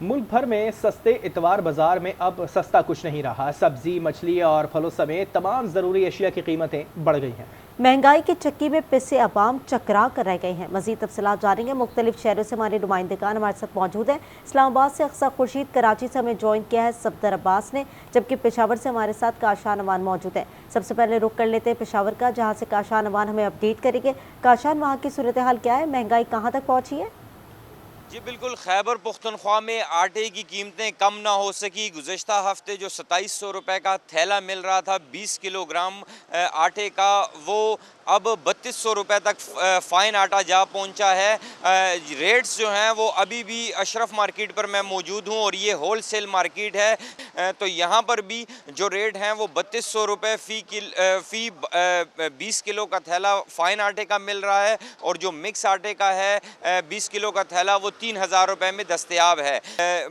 मुल्क भर में सस्ते इतवार बाजार में अब सस्ता कुछ नहीं रहा। सब्जी, मछली और फलों समेत तमाम ज़रूरी अशिया की कीमतें बढ़ गई हैं। महंगाई की चक्की में पिसे अवाम चकरा कर रह गए हैं। मजीद तफसीलात जानेंगे। मुख्तलिफ शहरों से हमारे नुमाइंदगान हमारे साथ मौजूद हैं। इस्लामाबाद से अक्सा खुर्शीद, कराची से हमें ज्वाइन किया है सफदर अब्बास ने, जबकि पेशावर से हमारे साथ काशान अमान मौजूद है। सबसे पहले रुख कर लेते हैं पेशावर का, जहाँ से काशान अमान हमें अपडेट करेंगे। काशान, वहाँ की सूरत हाल क्या है? महंगाई कहाँ तक पहुँची है? जी बिल्कुल, खैबर पुख्तनख्वा में आटे की कीमतें कम ना हो सकी। गुज़श्ता हफ्ते जो 2700 रुपये का थैला मिल रहा था 20 किलोग्राम आटे का, वो अब 3200 रुपये तक फ़ाइन आटा जा पहुंचा है। रेट्स जो हैं वो अभी भी अशरफ मार्केट पर मैं मौजूद हूं और ये होल सेल मार्केट है। तो यहाँ पर भी जो रेट हैं वो 3200 रुपये फ़ी 20 किलो का थैला फ़ाइन आटे का मिल रहा है, और जो मिक्स आटे का है 20 किलो का थैला वो 3000 रुपये में दस्तयाब है।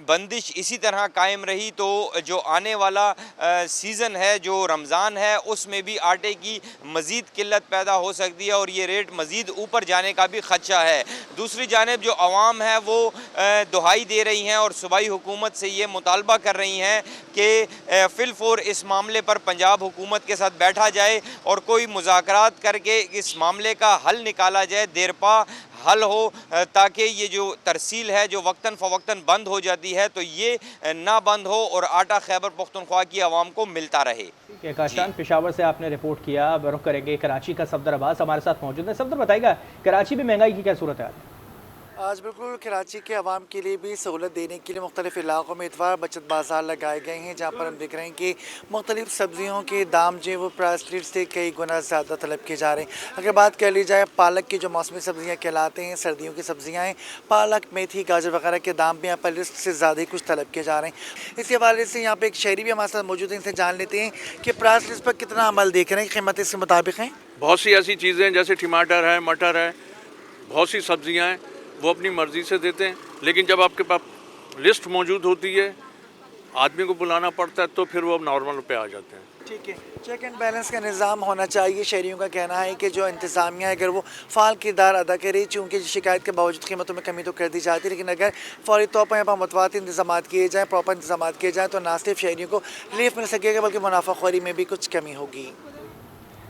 बंदिश इसी तरह कायम रही तो जो आने वाला सीज़न है, जो रमज़ान है, उसमें भी आटे की मज़ीद किल्लत पैदा हो सकती है और ये रेट मज़ीद ऊपर जाने का भी खदशा है। दूसरी जानिब जो अवाम है वो दुहाई दे रही हैं और सूबाई हुकूमत से ये मुतालबा कर रही हैं कि फिलफौर इस मामले पर पंजाब हुकूमत के साथ बैठा जाए और कोई मुज़ाकरात करके इस मामले का हल निकाला जाए, देरपा हल हो, ताकि ये जो तरसील है जो वक्तन फ़वक्तन बंद हो जाती है तो ये ना बंद हो और आटा खैबर पुख्तनख्वा की आवाम को मिलता रहे। ठीक है काशान, पेशावर से आपने रिपोर्ट किया। अब रुख करेंगे कराची का। सफदर अब्बास हमारे साथ मौजूद है। सफदर, बताइएगा कराची में महंगाई की क्या सूरत है? आज बिल्कुल कराची के अवाम के लिए भी सहूलत देने के लिए मुख्तलिफ इलाकों में इतवार बचत बाज़ार लगाए गए हैं, जहाँ पर हम देख रहे हैं कि मुख्तलिफ सब्ज़ियों के दाम जो है वो प्राइस लिस्ट से कई गुना ज़्यादा तलब किए जा रहे हैं। अगर बात कर ली जाए पालक की, जो मौसमी सब्ज़ियाँ कहलाते हैं, सर्दियों की सब्ज़ियाँ हैं, पालक, मेथी, गाजर वगैरह के दाम भी यहाँ पर लिस्ट से ज़्यादा ही कुछ तलब किए जा रहे हैं। इस हवाले से यहाँ पर एक शहरी भी हमारे साथ मौजूद हैं, इनसे जान लेते हैं कि प्राइस लिस्ट पर कितना अमल देख रहे हैं, कीमत इसके मुताबिक हैं। बहुत सी ऐसी चीज़ें हैं जैसे टमाटर है, मटर है, बहुत सी सब्ज़ियाँ हैं, वो अपनी मर्ज़ी से देते हैं। लेकिन जब आपके पास लिस्ट मौजूद होती है, आदमी को बुलाना पड़ता है, तो फिर वो अब नॉर्मल पे आ जाते हैं। ठीक है, चेक एंड बैलेंस का निज़ाम होना चाहिए। शहरियों का कहना है कि जो इंतज़ामिया अगर वो फ़ाल किरदार अदा करे, चूँकि शिकायत के बावजूद कीमतों में कमी तो कर दी जाती है, लेकिन अगर फौरी तौर पर यहाँ पर मतवाती इंतजाम किए जाएँ, प्रॉपर इंतजाम किए जाएँ, तो ना सिर्फ शहरियों को रिलीफ मिल सकेगा बल्कि मुनाफाखोरी में भी कुछ कमी होगी।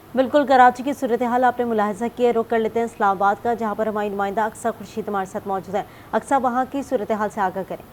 बिल्कुल, कराची की सूरत हाल आपने मुलाहिजा किया। रुख कर लेते हैं इस्लामाबाद का, जहाँ पर हमारी नुमाइंदा अक्सा खुर्शीद हमारे साथ मौजूद है। अक्सा, वहाँ की सूरत हाल से आगाह करें।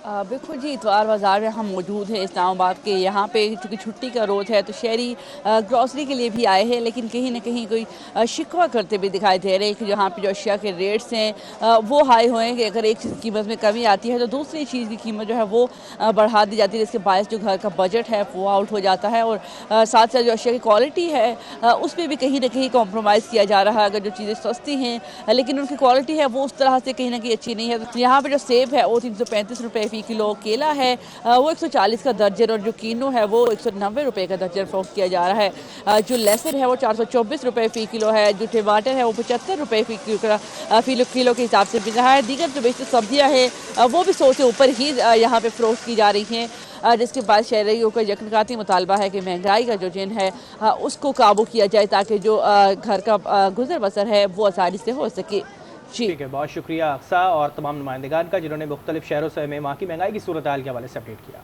बिल्कुल जी, इतवार बाज़ार में हम मौजूद हैं इस्लामाबाद के। यहाँ पे चूँकि छुट्टी का रोज़ है तो शहरी ग्रॉसरी के लिए भी आए हैं, लेकिन कहीं ना कहीं कोई शिकवा करते भी दिखाई दे रहे हैं कि यहाँ पे जो अशिया के रेट्स हैं वो हाई हुए हैं कि अगर एक चीज़ की कीमत में कमी आती है तो दूसरी चीज़ की कीमत जो है वो बढ़ा दी जाती है, जिसके बायस जो घर का बजट है वो आउट हो जाता है और साथ साथ जो अशिया की क्वालिटी है उस पर भी कहीं ना कहीं कॉम्प्रोमाइज़ किया जा रहा है। अगर जो चीज़ें सस्ती हैं लेकिन उनकी क्वालिटी है वो उस तरह से कहीं ना कहीं अच्छी नहीं है। तो यहाँ पर जो सेब है वो 335 रुपये किलो, केला है वो 140 का दर्जन, और जो कीनो है वो 190 रुपये का दर्जन फरोख्त किया जा रहा है। जो लहसुन है वो 424 रुपये फ़ी किलो है। जो टमाटर है वो 75 रुपये फ़ी किलो के हिसाब से मिल रहा है। दीगर जो बेशतर सब्जियाँ हैं वो भी 100 से ऊपर ही यहाँ पे फरोख्त की जा रही हैं, जिसके बाद शहरियों का यकनकाती मुतालबा है कि महंगाई का जो जिन है उसको काबू किया जाए, ताकि जो घर का गुजर बसर है वो आसानी से हो सके। ठीक है, बहुत शुक्रिया अक्सा और तमाम नुमाइंदगान का, जिन्होंने मुख्तलिफ शहरों से हमें वहाँ की महंगाई की सूरत हाल के हवाले से अपडेट किया।